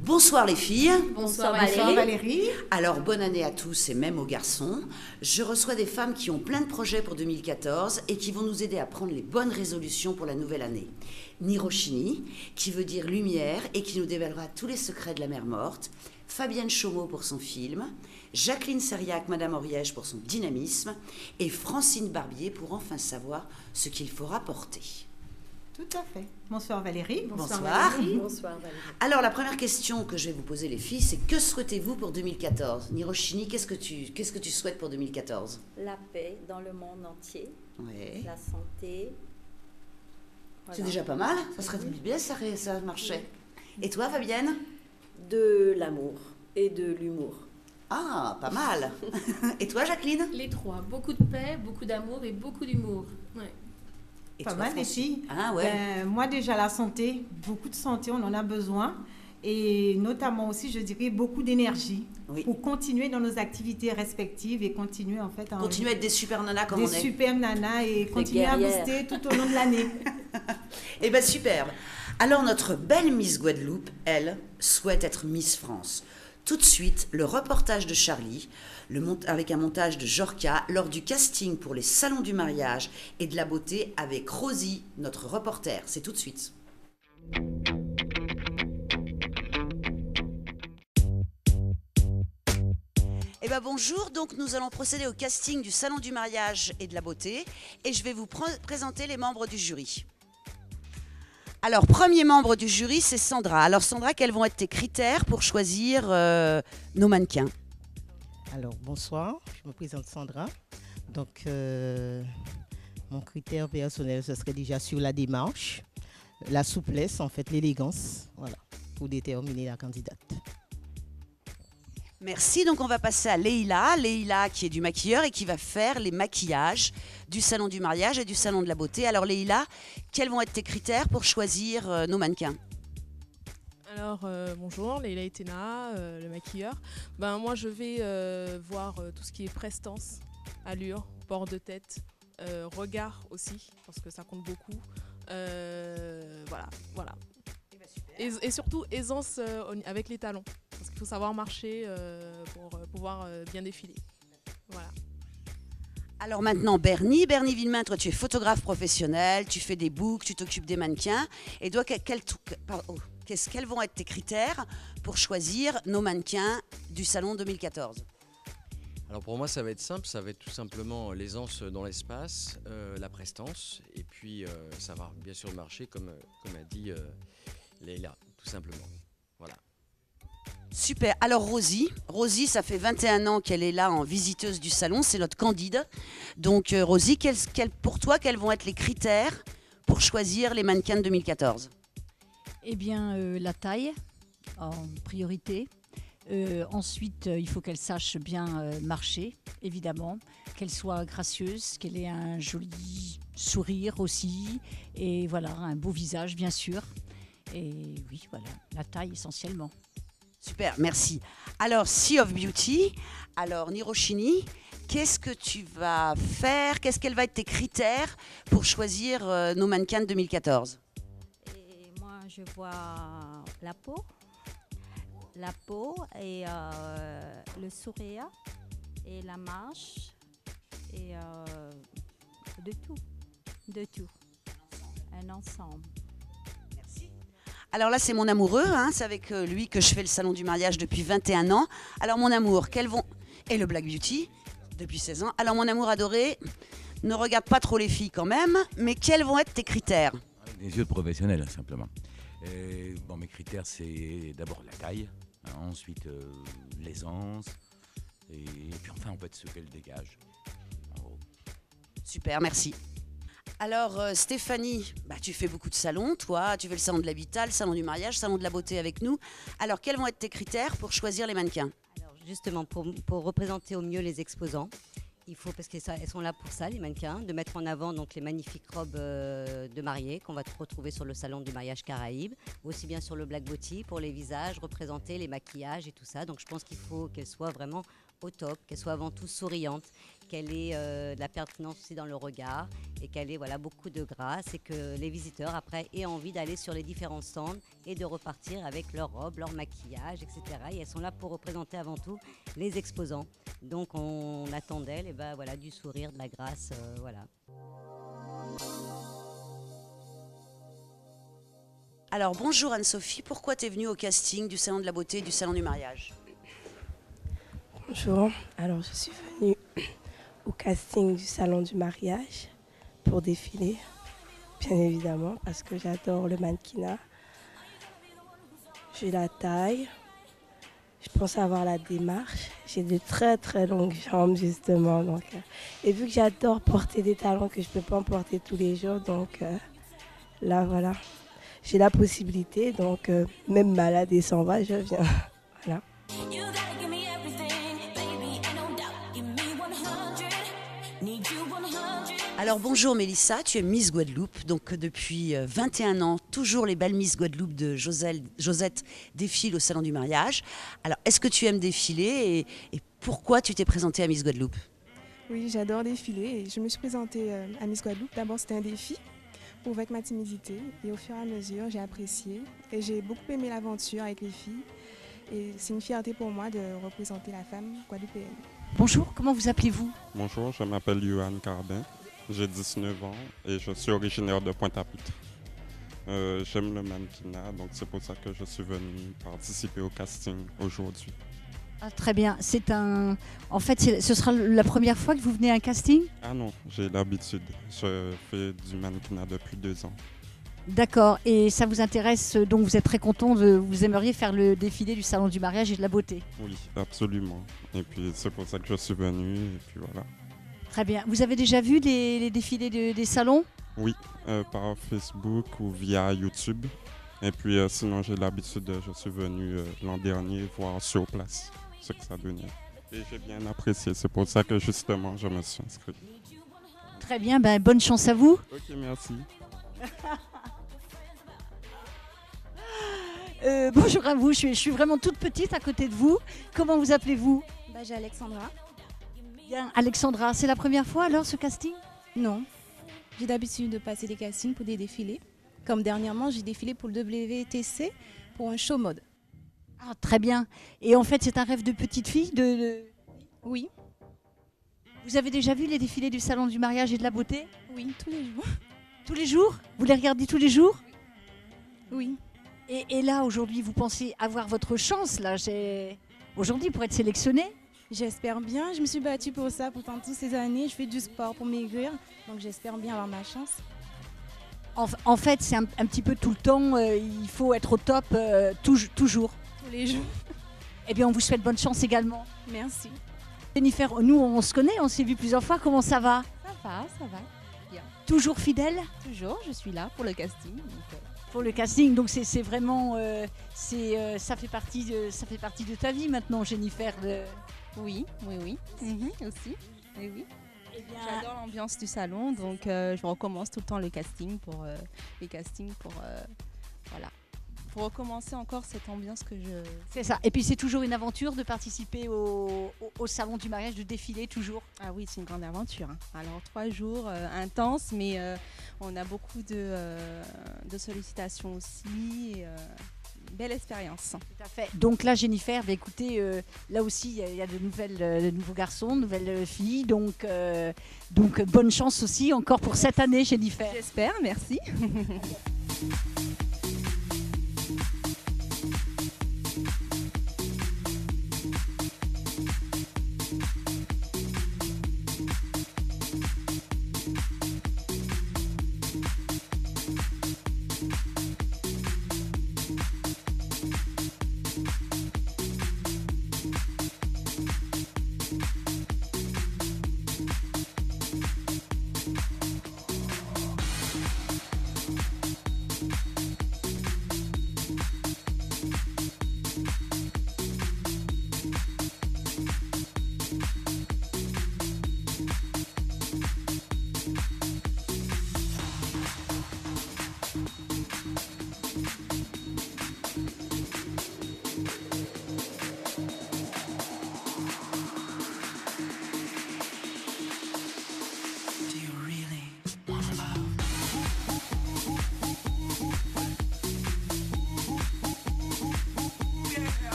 Bonsoir les filles. Bonsoir Valérie. Alors bonne année à tous et même aux garçons. Je reçois des femmes qui ont plein de projets pour 2014 et qui vont nous aider à prendre les bonnes résolutions pour la nouvelle année. Nirochini, qui veut dire lumière et qui nous dévoilera tous les secrets de la mer morte. Fabienne Chaumeau pour son film. Jacqueline Seriac, Madame Oriège pour son dynamisme. Et Francine Barbier pour enfin savoir ce qu'il faut rapporter. Tout à fait. Bonsoir Valérie. Bonsoir. Valérie. Bonsoir Valérie. Alors la première question que je vais vous poser les filles, c'est que souhaitez-vous pour 2014 ? Nirochini, qu'est-ce que tu souhaites pour 2014 ? La paix dans le monde entier, Ouais. la santé. C'est Voilà. déjà pas mal, ça serait bien ça marchait. Et toi Fabienne ? De l'amour et de l'humour. Ah, pas mal. Et toi Jacqueline ? Les trois, beaucoup de paix, beaucoup d'amour et beaucoup d'humour. Ouais. Et Pas toi, mal les Francine ? filles. Ah ouais. Moi déjà la santé, beaucoup de santé, on en a besoin. Et notamment aussi, je dirais, beaucoup d'énergie Oui. pour continuer dans nos activités respectives et continuer en fait à Continuez à être des super nanas comme des on est. super nanas et continuer à guerrières. booster tout au long de l'année. Eh bien, superbe. Alors, notre belle Miss Guadeloupe, elle, souhaite être Miss France. Tout de suite, le reportage de Charlie, avec un montage de Jorka, lors du casting pour les salons du mariage et de la beauté avec Rosie, notre reporter. C'est tout de suite. Eh bien bonjour, donc nous allons procéder au casting du salon du mariage et de la beauté et je vais vous présenter les membres du jury. Alors, premier membre du jury, c'est Sandra. Alors Sandra, quels vont être tes critères pour choisir nos mannequins ? Alors, bonsoir, je me présente Sandra. Donc, mon critère personnel, ce serait déjà sur la démarche, la souplesse, en fait, l'élégance, voilà, pour déterminer la candidate. Merci, donc on va passer à Leïla. Leïla qui est du maquilleur et qui va faire les maquillages du salon du mariage et du salon de la beauté. Alors Leïla, quels vont être tes critères pour choisir nos mannequins ? Alors, bonjour, Leïla Etena, le maquilleur. Moi, je vais voir tout ce qui est prestance, allure, port de tête, regard aussi, parce que ça compte beaucoup. Voilà. Et surtout, aisance avec les talons, parce qu'il faut savoir marcher pour pouvoir bien défiler. Voilà. Alors maintenant Bernie Villemain, toi tu es photographe professionnel, tu fais des books, tu t'occupes des mannequins. Et toi, quels vont être tes critères pour choisir nos mannequins du salon 2014 ? Alors pour moi, ça va être simple, ça va être tout simplement l'aisance dans l'espace, la prestance, et puis savoir bien sûr marcher, comme a dit Leïla, tout simplement. Voilà. Super. Alors Rosie, ça fait 21 ans qu'elle est là en visiteuse du salon, c'est notre candide. Donc Rosie, pour toi, quels vont être les critères pour choisir les mannequins de 2014 ? Eh bien, la taille en priorité. Ensuite, il faut qu'elle sache bien marcher, évidemment, qu'elle soit gracieuse, qu'elle ait un joli sourire aussi, et voilà, un beau visage, bien sûr. Et oui, voilà, la taille essentiellement. Super, merci. Alors, Sea of Beauty, alors Nirochini, qu'est-ce que tu vas faire ? Qu'est-ce qu'elle va être tes critères pour choisir nos mannequins de 2014 ? Et moi, je vois la peau et le sourire et la marche et de tout, un ensemble. Alors là, c'est mon amoureux, hein, c'est avec lui que je fais le salon du mariage depuis 21 ans. Alors mon amour, et le Black Beauty, depuis 16 ans. Alors mon amour adoré, ne regarde pas trop les filles quand même, mais quels vont être tes critères ? Des yeux de professionnel, simplement. Et, bon, mes critères, c'est d'abord la taille, hein, ensuite l'aisance, et puis enfin, en fait, ce qu'elle dégage. En gros. Super, merci. Alors Stéphanie, tu fais beaucoup de salons, toi, tu fais le salon de l'habitat, le salon du mariage, le salon de la beauté avec nous. Alors quels vont être tes critères pour choisir les mannequins? Alors justement, pour représenter au mieux les exposants, il faut, parce qu'elles sont là pour ça, les mannequins, de mettre en avant donc, les magnifiques robes de mariée qu'on va retrouver sur le salon du mariage Caraïbes, aussi bien sur le Black Beauty, pour les visages, représenter les maquillages et tout ça. Donc je pense qu'il faut qu'elles soient vraiment au top, qu'elle soit avant tout souriante, qu'elle ait de la pertinence aussi dans le regard et qu'elle ait beaucoup de grâce et que les visiteurs après aient envie d'aller sur les différents stands et de repartir avec leurs robes, leur maquillage, etc. Et elles sont là pour représenter avant tout les exposants. Donc on attend d'elles du sourire, de la grâce, voilà. Alors bonjour Anne-Sophie, pourquoi tu es venue au casting du salon de la beauté et du salon du mariage? Bonjour, alors je suis venue au casting du salon du mariage pour défiler, bien évidemment, parce que j'adore le mannequinat. J'ai la taille, je pense avoir la démarche, j'ai de très très longues jambes justement. Donc, et vu que j'adore porter des talons que je ne peux pas en porter tous les jours, donc là voilà, j'ai la possibilité, donc même malade et s'en va, je viens. Voilà. Alors bonjour Mélissa, tu es Miss Guadeloupe, donc depuis 21 ans, toujours les belles Miss Guadeloupe de Josette défilent au salon du mariage. Alors est-ce que tu aimes défiler et pourquoi tu t'es présentée à Miss Guadeloupe? Oui, j'adore défiler et je me suis présentée à Miss Guadeloupe. D'abord c'était un défi pour vaincre ma timidité et au fur et à mesure j'ai apprécié et j'ai beaucoup aimé l'aventure avec les filles et c'est une fierté pour moi de représenter la femme guadeloupéenne. Bonjour, comment vous appelez-vous? Bonjour, je m'appelle Yohan Cardin, j'ai 19 ans et je suis originaire de Pointe-à-Pitre. J'aime le mannequinat, donc c'est pour ça que je suis venu participer au casting aujourd'hui. Ah, très bien, en fait, ce sera la première fois que vous venez à un casting? Ah non, j'ai l'habitude, je fais du mannequinat depuis 2 ans. D'accord, et ça vous intéresse, donc vous êtes très content, vous aimeriez faire le défilé du salon du mariage et de la beauté? Oui, absolument. Et puis c'est pour ça que je suis venu, et puis voilà. Très bien. Vous avez déjà vu les défilés des salons? Oui, par Facebook ou via YouTube. Et puis sinon j'ai l'habitude, je suis venu l'an dernier voir sur place ce que ça donnait. Et j'ai bien apprécié, c'est pour ça que justement je me suis inscrit. Très bien, bonne chance à vous. Ok, merci. Bonjour à vous, je suis vraiment toute petite à côté de vous. Comment vous appelez-vous? J'ai Alexandra. Bien, Alexandra, c'est la première fois alors ce casting? Non, j'ai d'habitude de passer des castings pour des défilés. Comme dernièrement, j'ai défilé pour le WTC pour un show mode. Ah, très bien. Et en fait, c'est un rêve de petite fille Oui. Vous avez déjà vu les défilés du salon du mariage et de la beauté? Oui, tous les jours. Tous les jours? Vous les regardez tous les jours? Oui. Et là, aujourd'hui, vous pensez avoir votre chance là, aujourd'hui pour être sélectionnée? J'espère bien. Je me suis battue pour ça pendant toutes ces années. Je fais du sport pour maigrir. Donc j'espère bien avoir ma chance. En fait, c'est un petit peu tout le temps. Il faut être au top toujours. Tous les jours. Eh bien, on vous souhaite bonne chance également. Merci. Jennifer, nous, on se connaît, on s'est vu plusieurs fois. Comment ça va? Ça va. Bien. Toujours fidèle? Toujours, je suis là pour le casting. Pour le casting, donc c'est vraiment, ça fait partie de ta vie maintenant, Jennifer. Oui. Aussi. Oui. Eh bien, j'adore l'ambiance du salon, donc je recommence tout le temps les castings pour pour recommencer encore cette ambiance que je... C'est ça. Et puis c'est toujours une aventure de participer au salon du mariage, de défiler toujours. Ah oui, c'est une grande aventure. Alors 3 jours intenses, mais on a beaucoup de sollicitations aussi. Et, belle expérience. Tout à fait. Donc là, Jennifer, écoutez, là aussi, il y a de nouveaux garçons, de nouvelles filles. Donc bonne chance aussi encore pour cette année, Jennifer. J'espère, merci.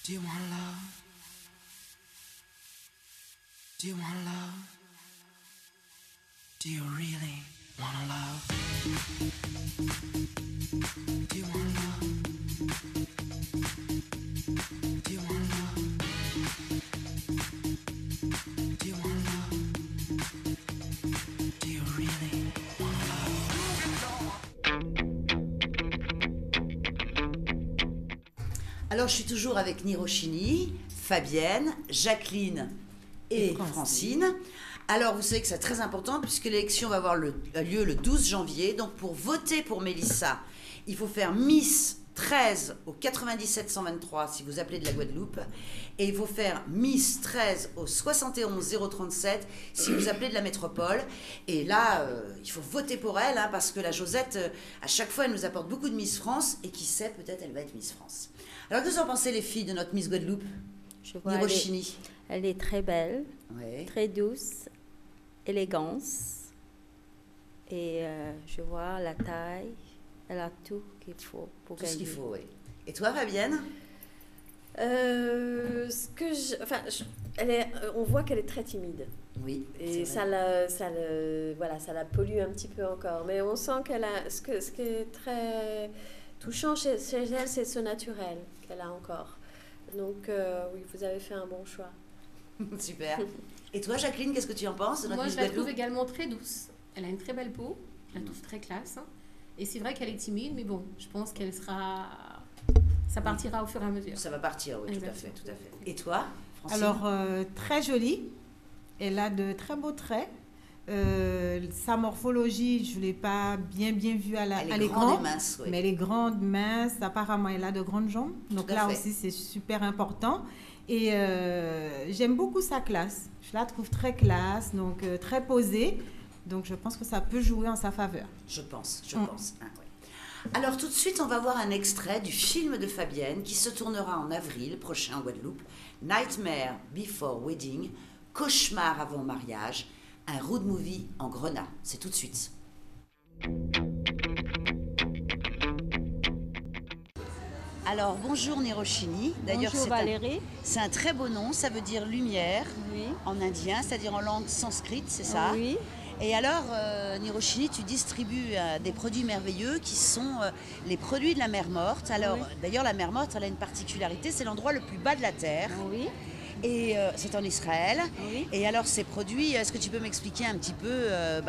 Do you want love? Do you want love? Do you really want love? Do you want love? Do you want love? Do you want love? Do you really want Alors, je suis toujours avec Nirochini, Fabienne, Jacqueline et Francine. Alors, vous savez que c'est très important puisque l'élection va avoir lieu le 12 janvier. Donc, pour voter pour Mélissa, il faut faire Miss 13 au 97 123 si vous appelez de la Guadeloupe. Et il faut faire Miss 13 au 71 037 si vous appelez de la métropole. Et là, il faut voter pour elle hein, parce que la Josette, à chaque fois, elle nous apporte beaucoup de Miss France. Et qui sait, peut-être elle va être Miss France. Alors, que vous en pensez, les filles, de notre Miss Guadeloupe? Je vois, Nirochini. Elle est très belle, ouais. Très douce, élégance. Et je vois la taille, elle a tout qu'il faut pour Tout gagner. ce qu'il faut, oui. Et toi, Fabienne? On voit qu'elle est très timide. Oui. Et ça la pollue un petit peu encore. Mais on sent qu'elle a. Ce qui est très touchant chez elle, c'est ce naturel qu'elle a encore. Donc, oui, vous avez fait un bon choix. Super. Et toi, Jacqueline, qu'est-ce que tu en penses de notre Moi, Miss je la Guadeloupe? trouve également très douce. Elle a une très belle peau. Je la trouve très classe. Et c'est vrai qu'elle est timide, mais bon, je pense qu'elle sera... Ça partira au fur et à mesure. Ça va partir, oui, tout à fait, tout à fait. Et toi, Francine? Alors, très jolie. Elle a de très beaux traits. Sa morphologie, je ne l'ai pas bien vue à l'écran. Elle est grande et mince, oui. Mais elle est grande, mince. Apparemment, elle a de grandes jambes. Donc Tout à là fait. aussi, c'est super important. Et j'aime beaucoup sa classe. Je la trouve très classe, donc très posée. Donc je pense que ça peut jouer en sa faveur. Je pense. Ah, ouais. Alors tout de suite, on va voir un extrait du film de Fabienne qui se tournera en avril prochain en Guadeloupe. Nightmare Before Wedding, cauchemar avant mariage, un road movie en grenat. C'est tout de suite. Alors, bonjour Nirochini. D'ailleurs, Bonjour Valérie. C'est un très beau nom, ça veut dire lumière en indien, c'est-à-dire en langue sanskrite, c'est ça? Oui. Et alors, Nirochini, tu distribues des produits merveilleux qui sont les produits de la mer Morte. Alors, d'ailleurs, la mer Morte, elle a une particularité, c'est l'endroit le plus bas de la Terre. Oui. Et c'est en Israël. Oui. Et alors, ces produits, est-ce que tu peux m'expliquer un petit peu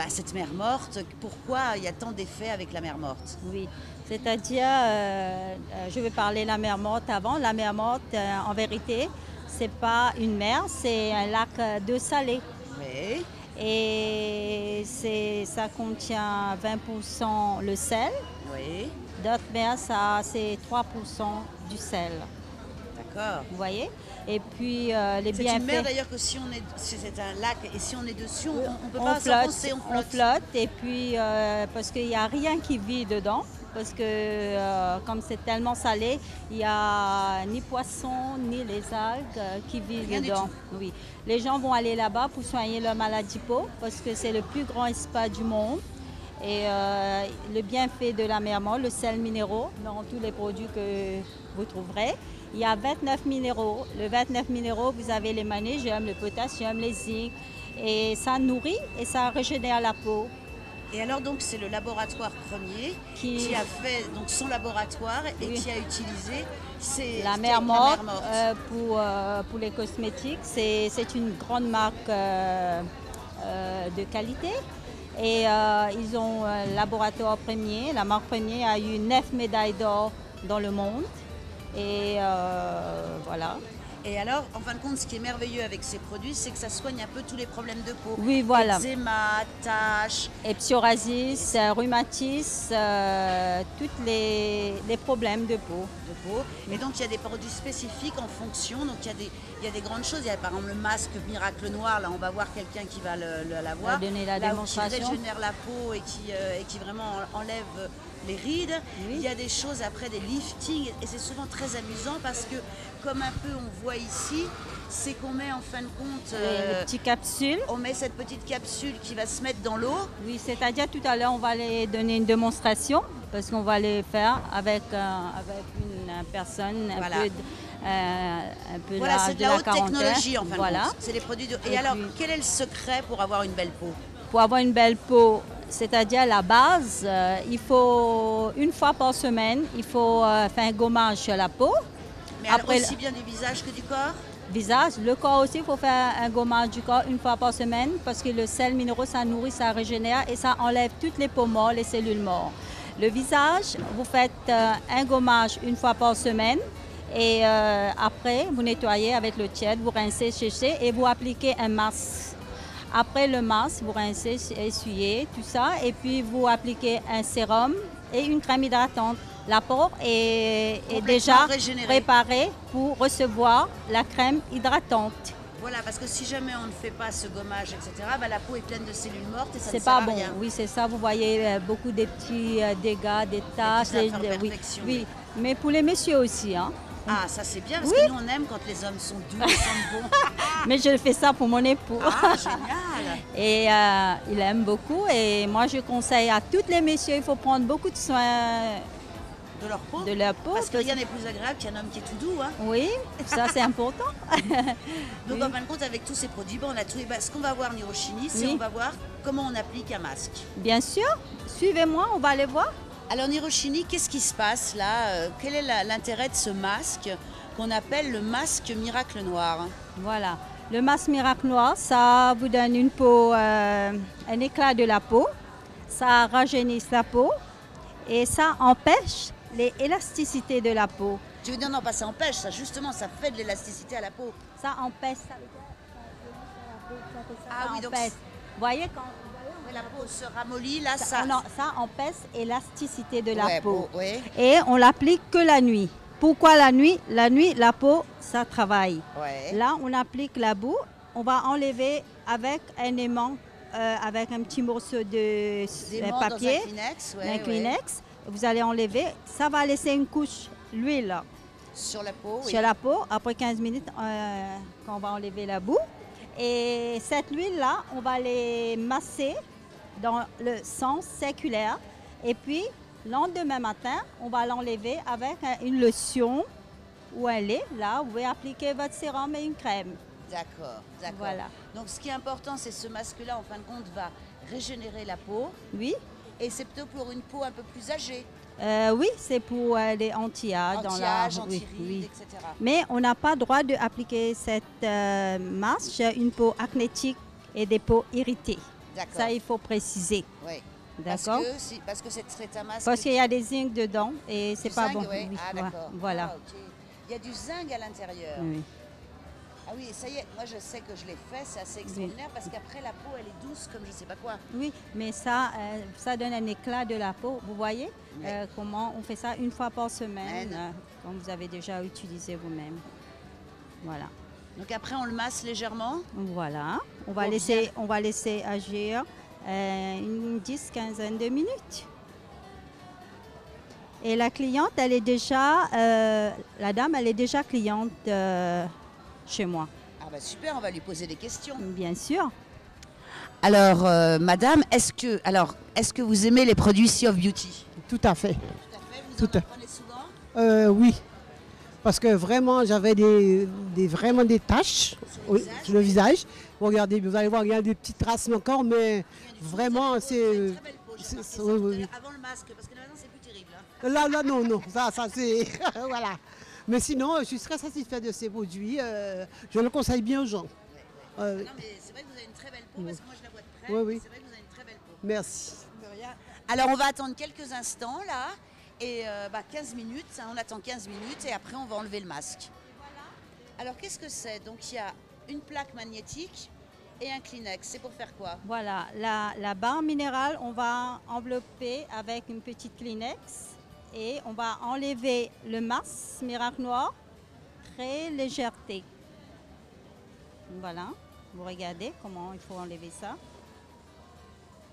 cette mer Morte? Pourquoi il y a tant d'effets avec la mer Morte? Oui. C'est-à-dire, je vais parler de la mer Morte avant. La mer Morte, en vérité, c'est pas une mer, c'est un lac d'eau salée. Oui. Et ça contient 20% le sel. Oui. D'autres mers, c'est 3% du sel. D'accord. Vous voyez? Et puis les C'est bienfaits. une mer d'ailleurs que si on est, c'est un lac et si on est dessus, on peut On pas s'en penser, on flotte. Et puis parce qu'il n'y a rien qui vit dedans. Parce que comme c'est tellement salé, il n'y a ni poisson ni les algues qui vivent Rien du dedans. tout. Oui. Les gens vont aller là-bas pour soigner leur maladie peau parce que c'est le plus grand spa du monde. Et le bienfait de la mer Morte, le sel minéraux dans tous les produits que vous trouverez. Il y a 29 minéraux. Le 29 minéraux, vous avez les magnésium, le potassium, les zinc. Et ça nourrit et ça régénère la peau. Et alors donc c'est le laboratoire premier qui a fait donc son laboratoire et qui a utilisé la mer Morte pour les cosmétiques. C'est une grande marque de qualité. Et ils ont un laboratoire premier. La marque premier a eu 9 médailles d'or dans le monde. Et voilà. Et alors, en fin de compte, ce qui est merveilleux avec ces produits, c'est que ça soigne un peu tous les problèmes de peau. Oui, voilà. Eczéma, taches. Et psoriasis, rhumatisme, tous les problèmes de peau. Et donc, il y a des produits spécifiques en fonction. Donc, il y a des grandes choses. Il y a par exemple le masque Miracle Noir. Là, on va voir quelqu'un qui va l'avoir. Donner la démonstration. Qui régénère la peau et qui vraiment enlève les rides. Oui. Il y a des choses après, des liftings. Et c'est souvent très amusant parce que, comme un peu on voit ici, c'est qu'on met en fin de compte... les petites capsules. On met cette petite capsule qui va se mettre dans l'eau. Oui, c'est-à-dire tout à l'heure, on va les donner une démonstration parce qu'on va les faire avec une personnes Voilà. un peu Voilà, l'âge c'est de de la la haute quarantaine. technologie en fin de Voilà. compte. C'est des produits de... Et Et alors, puis- quel est le secret pour avoir une belle peau? Pour avoir une belle peau, c'est-à-dire la base, il faut une fois par semaine, il faut faire un gommage sur la peau. Mais alors, Après, aussi bien du visage que du corps? visage, le corps aussi, il faut faire un gommage du corps une fois par semaine parce que le sel minéraux, ça nourrit, ça régénère et ça enlève toutes les peaux mortes, les cellules mortes. Le visage, vous faites un gommage une fois par semaine et après, vous nettoyez avec l'eau tiède, vous rincez, séchez et vous appliquez un masque. Après le masque, vous rincez, essuyez, tout ça et puis vous appliquez un sérum et une crème hydratante. La peau est Complètement déjà régénérée. préparée pour recevoir la crème hydratante. Voilà, parce que si jamais on ne fait pas ce gommage, etc., bah, la peau est pleine de cellules mortes et ça ne C'est sert pas à bon. rien. Oui, c'est ça. Vous voyez beaucoup des petits dégâts, des taches. petites oui, imperfections, oui. Mais pour les messieurs aussi. Hein. Ah, ça c'est bien, parce Oui. que nous on aime quand les hommes sont doux et sentent bon. Mais je fais ça pour mon époux. Ah, génial. Et il aime beaucoup. Et moi, je conseille à tous les messieurs, il faut prendre beaucoup de soin De leur peau. de leur peau. Parce que rien n'est plus agréable qu'un homme qui est tout doux. Hein. Oui, ça c'est important. Donc Oui. en fin de compte, avec tous ces produits, bon, on a tout. Et bah, ce qu'on va voir, Niroshini, c'est Oui. on va voir comment on applique un masque. Bien sûr, suivez-moi, on va aller voir. Alors Niroshini, qu'est-ce qui se passe là? Quel est l'intérêt de ce masque qu'on appelle le masque miracle noir? Voilà. Le masque miracle noir, ça vous donne une peau, un éclat de la peau, ça rajeunit la peau et ça empêche l'élasticité de la peau. Tu veux dire non, pas ça empêche, ça justement, ça fait de l'élasticité à la peau. Ça empêche, ça veut dire, Ah oui, donc empêche. Vous voyez quand la peau se ramollit, là, ça... non, ça empêche l'élasticité de la Ouais, peau. ouais. Et on l'applique que la nuit. Pourquoi la nuit? La nuit, la peau, ça travaille. Ouais. Là, on applique la boue. On va enlever avec un aimant, avec un petit morceau de D'aimant dans papier, un Kleenex, ouais, un ouais. Kleenex. Vous allez enlever. Ça va laisser une couche, l'huile, Sur la peau, oui. sur la peau. Après 15 minutes, quand on va enlever la boue. Et cette huile-là, on va les masser dans le sens circulaire. Et puis, le lendemain matin, on va l'enlever avec une lotion ou un lait. Là, vous pouvez appliquer votre sérum et une crème. D'accord, d'accord. Voilà. Donc ce qui est important, c'est ce masque-là, en fin de compte, va régénérer la peau. Oui. Et c'est plutôt pour une peau un peu plus âgée. Oui, c'est pour les anti-âge. Anti-âge, oui, anti-rides, oui. etc. Mais on n'a pas le droit d'appliquer cette masque sur une peau acnétique et des peaux irritées. D'accord. Ça, il faut préciser. Oui. D'accord. Parce que c'est un masque... Parce qu'il y a des zinc dedans et c'est Du pas zinc, bon. ouais. Oui, Ah, d'accord. voilà. Ah, ok. Il y a du zinc à l'intérieur. Oui. Ah oui, ça y est, moi je sais que je l'ai fait, c'est assez extraordinaire parce qu'après la peau elle est douce comme je sais pas quoi. Oui, mais ça, ça donne un éclat de la peau. Vous voyez Ouais. comment on fait ça une fois par semaine, comme vous avez déjà utilisé vous-même. Voilà. Donc après on le masse légèrement. Voilà. On va, Pour laisser, on va laisser agir une 10-15 de minutes. Et la cliente, elle est déjà, la dame, elle est déjà cliente chez moi. Ah bah super, on va lui poser des questions. Bien sûr. Alors madame, est-ce que vous aimez les produits Sea of Beauty? Tout à fait. Vous en prenez souvent? Oui. Parce que vraiment, j'avais vraiment des taches sur le visage. Regardez, vous allez voir, il y a des petites traces encore, mais vraiment, c'est... Oui, oui. Avant le masque, parce que maintenant c'est plus terrible. Là, non, ça c'est... voilà. Mais sinon, je suis très satisfaite de ces produits. Je le conseille bien aux gens. Non, mais c'est vrai que vous avez une très belle peau, parce que moi je la vois de près. Oui, oui. C'est vrai que vous avez une très belle peau. Merci. Alors on va attendre quelques instants là, et 15 minutes, hein, on attend 15 minutes et après on va enlever le masque. Alors qu'est-ce que c'est? Donc il y a une plaque magnétique et un Kleenex, c'est pour faire quoi? Voilà, la barre minérale, on va envelopper avec une petite Kleenex et on va enlever le masque miracle noir, très légèreté. Voilà, vous regardez comment il faut enlever ça.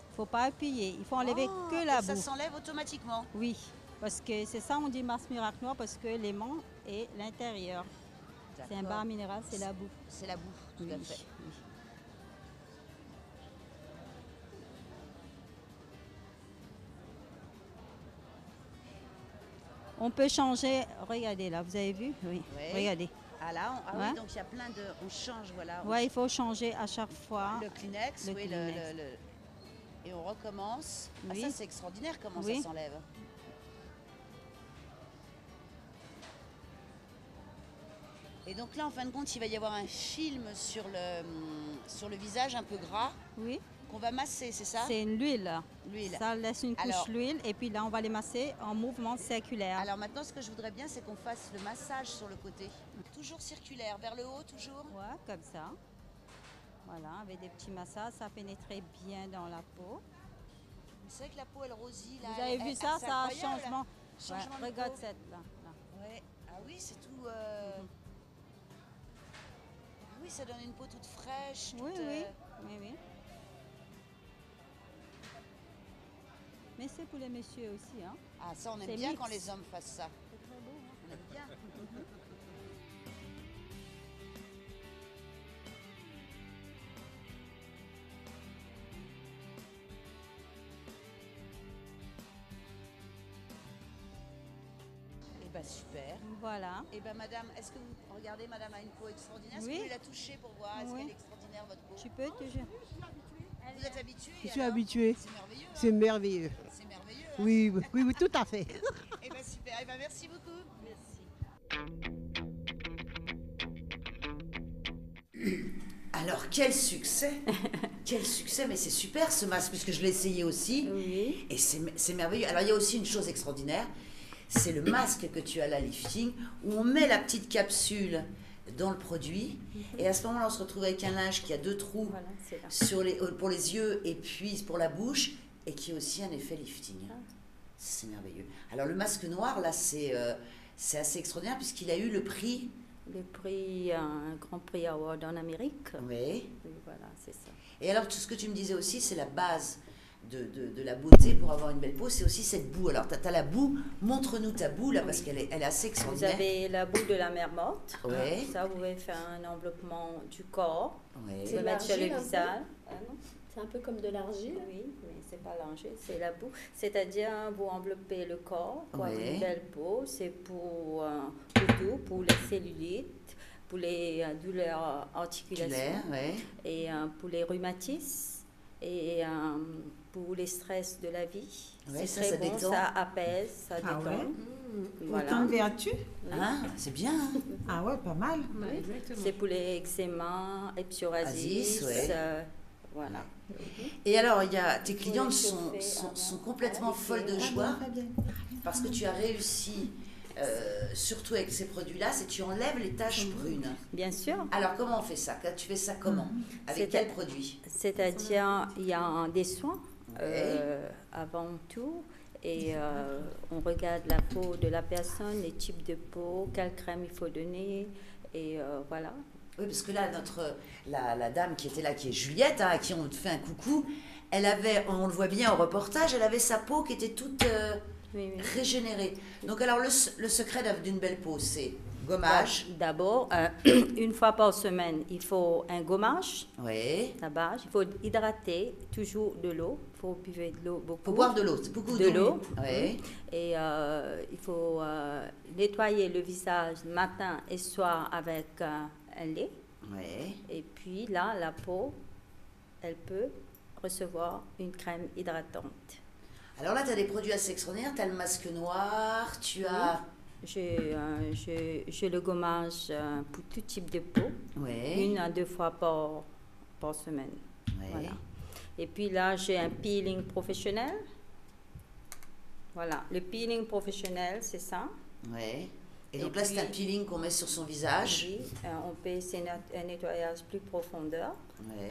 Il ne faut pas appuyer, il faut enlever que la boue. Ça s'enlève automatiquement? Oui, parce que c'est ça on dit masque miracle noir parce que l'aimant est l'intérieur. C'est un bar minéral, c'est la boue. C'est la boue, tout à fait. Oui. On peut changer. Regardez là, vous avez vu? Oui. Ouais. Regardez. Ah là, Ouais. oui, donc il y a plein de... On change, voilà. Ouais, il faut changer à chaque fois. Le Kleenex, Le oui, Kleenex. et on recommence. Ah, Oui. ça, c'est extraordinaire comment Oui. ça s'enlève. Et donc là, en fin de compte, il va y avoir un film sur le visage un peu gras. Oui. Qu'on va masser, c'est ça? C'est l'huile. L'huile. Ça laisse une couche d'huile et puis là, on va les masser en mouvement circulaire. Alors maintenant, ce que je voudrais bien, c'est qu'on fasse le massage sur le côté. Toujours circulaire, vers le haut, toujours? Ouais, comme ça. Voilà, avec des petits massages, ça pénétrait bien dans la peau. C'est vrai que la peau, elle rosit. Là, Vous avez vu ça, c'est ça a incroyable. changement. Changement Ouais, de regarde peau. cette là. Ouais. Ah oui, c'est tout... Ah oui, ça donne une peau toute fraîche. Oui, toute, oui. Oui. Mais c'est pour les messieurs aussi. Hein. Ah, ça, on aime C'est bien mix. quand les hommes fassent ça. C'est très beau. On aime bien. Eh ben super. Voilà. Eh ben madame, est-ce que vous regardez, madame a une peau extraordinaire? Est-ce que Oui. vous voulez la toucher pour voir? Est-ce Oui. qu'elle est extraordinaire votre peau? Tu peux toujours. Vous êtes habituée? Je suis alors? habituée. C'est merveilleux. hein? C'est merveilleux. C'est merveilleux. hein? Oui, oui, tout à fait. Eh ben super. Eh ben merci beaucoup. Alors, quel succès! Quel succès! Mais c'est super ce masque, puisque je l'ai essayé aussi. Oui. Et c'est merveilleux. Alors, il y a aussi une chose extraordinaire, c'est le masque que tu as là, lifting, où on met la petite capsule dans le produit, et à ce moment-là, on se retrouve avec un linge qui a 2 trous Voilà, c'est là. pour les yeux et puis pour la bouche, et qui a aussi un effet lifting. C'est merveilleux. Alors, le masque noir, là, c'est assez extraordinaire, puisqu'il a eu le prix... Le prix, un grand prix award en Amérique. Oui. Et voilà, c'est ça. Et alors, tout ce que tu me disais aussi, c'est la base de la beauté pour avoir une belle peau, c'est aussi cette boue. Alors, tu as la boue, montre-nous ta boue, là, parce qu'elle est assez Vous extraordinaire. avez la boue de la mer morte. Ouais. Ça, vous pouvez faire un enveloppement du corps. Ouais. Vous C'est pouvez mettre sur le l'argile, un peu? visage. Ah non. C'est un peu comme de l'argile. Oui, mais c'est pas l'argile, c'est la boue. C'est-à-dire, vous enveloppez le corps pour avoir Ouais. une belle peau. C'est pour tout, pour les cellulites, pour les douleurs articulaires, Ouais. et pour les rhumatismes, et pour les stress de la vie. Ouais, c'est ça très bon, détend. ça apaise, ça Ah détend. ouais? Voilà. Autant de vertus. Ah, c'est bien. hein. Ah ouais, pas mal. Oui, c'est pour les eczémas, psoriasis, Asis, ouais. voilà. Et alors, il y a, tes Faut clientes les sont, chauffer sont, avant. sont complètement Ah, folles de c'est- joie, Fabienne. parce que tu as réussi, surtout avec ces produits-là, c'est que tu enlèves les taches brunes. Bien sûr. Alors, comment on fait ça? Tu fais ça comment? Avec C'est- quel produit? C'est-à-dire, il y a des soins Ouais. avant tout. Et on regarde la peau de la personne, les types de peau, quelle crème il faut donner. Et voilà. Oui, parce que là, la dame qui était là, qui est Juliette, hein, à qui on fait un coucou, elle avait, on le voit bien au reportage, elle avait sa peau qui était toute Oui, oui. régénérée. Donc alors, le secret d'une belle peau, c'est gommage. D'abord, une fois par semaine, il faut un gommage. Oui. La base. Il faut hydrater toujours de l'eau. Il faut buver de l'eau beaucoup. Faut boire de l'eau, c'est beaucoup de d'eau. l'eau. Oui. Et il faut nettoyer le visage matin et soir avec un lait. Oui. Et puis là, la peau, elle peut recevoir une crème hydratante. Alors là, tu as des produits assez extraordinaires. Tu as le masque noir, tu as... J'ai le gommage pour tout type de peau. Oui. 1 à 2 fois par semaine. Oui. Voilà. Et puis là, j'ai un peeling professionnel. Voilà, le peeling professionnel, c'est ça. Oui. Et Et donc là, c'est un puis- peeling qu'on met sur son visage. Oui, on peut, c'est un nettoyage plus profondeur.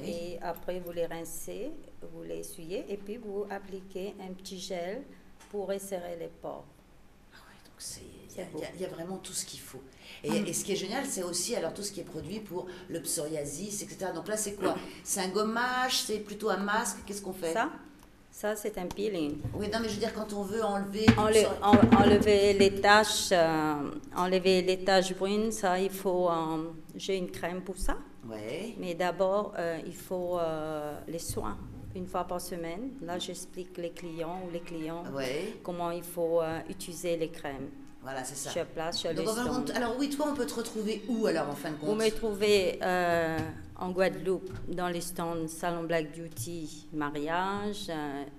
Oui. Et après, vous les rincez, vous les essuyez, et puis vous appliquez un petit gel pour resserrer les pores. Donc C'est beau. il y a vraiment tout ce qu'il faut. Et ce qui est génial, c'est aussi alors tout ce qui est produit pour le psoriasis, etc. Donc là, c'est quoi? C'est un gommage, c'est plutôt un masque. Qu'est-ce qu'on fait? Ça, c'est un peeling. Oui, non, mais je veux dire, quand on veut enlever... Enlever les taches brunes, ça, il faut... j'ai une crème pour ça. Ouais. Mais d'abord, il faut les soins. 1 fois par semaine. Là, j'explique les clients ou les clientes Ouais. comment il faut utiliser les crèmes. Voilà, c'est ça. Sur place, sur Donc, le en fin de compte, stand. alors oui, toi, on peut te retrouver où alors en fin de compte? Vous me trouvez en Guadeloupe dans les stands Salon Black Beauty Mariage,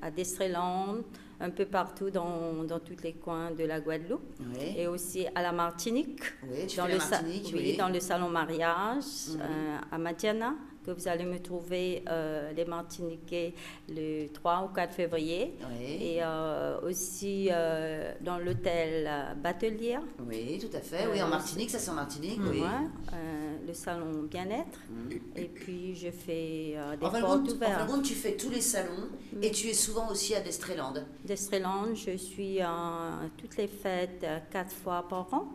à Destreland, un peu partout dans tous les coins de la Guadeloupe. Oui. Et aussi à la Martinique. Oui, tu dans fais le la Martinique, oui, oui. dans le Salon Mariage, Mhm. à Madiana, que vous allez me trouver les Martiniquais le 3 ou 4 février. Oui. Et aussi dans l'hôtel Batelière. Oui, tout à fait. Oui, en Martinique, ça c'est en Martinique, oui. Ouais, le salon bien-être. Et puis je fais des En fin de portes compte, ouvertes. tu fais tous les salons et tu es souvent aussi à Destreland. Destreland, je suis à toutes les fêtes 4 fois par an.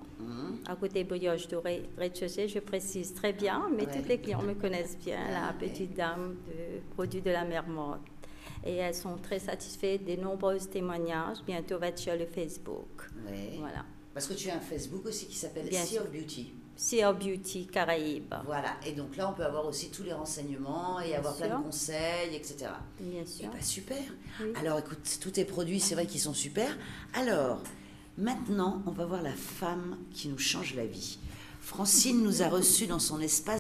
À côté Brioche Dorée, rez-de-chaussée, je précise très bien, mais tous les clients me connaissent bien, la petite dame de produits de la mer morte. Et elles sont très satisfaites des nombreux témoignages. Bientôt va être sur le Facebook. Oui. Voilà. Parce que tu as un Facebook aussi qui s'appelle Bien Sea sûr. of Beauty. Sea of Beauty Caraïbes. Voilà, et donc là on peut avoir aussi tous les renseignements et Bien avoir plein sûr. de conseils, etc. Bien sûr. Et super. Alors écoute, tous tes produits, c'est vrai qu'ils sont super. Alors, maintenant, on va voir la femme qui nous change la vie. Francine nous a reçus dans son espace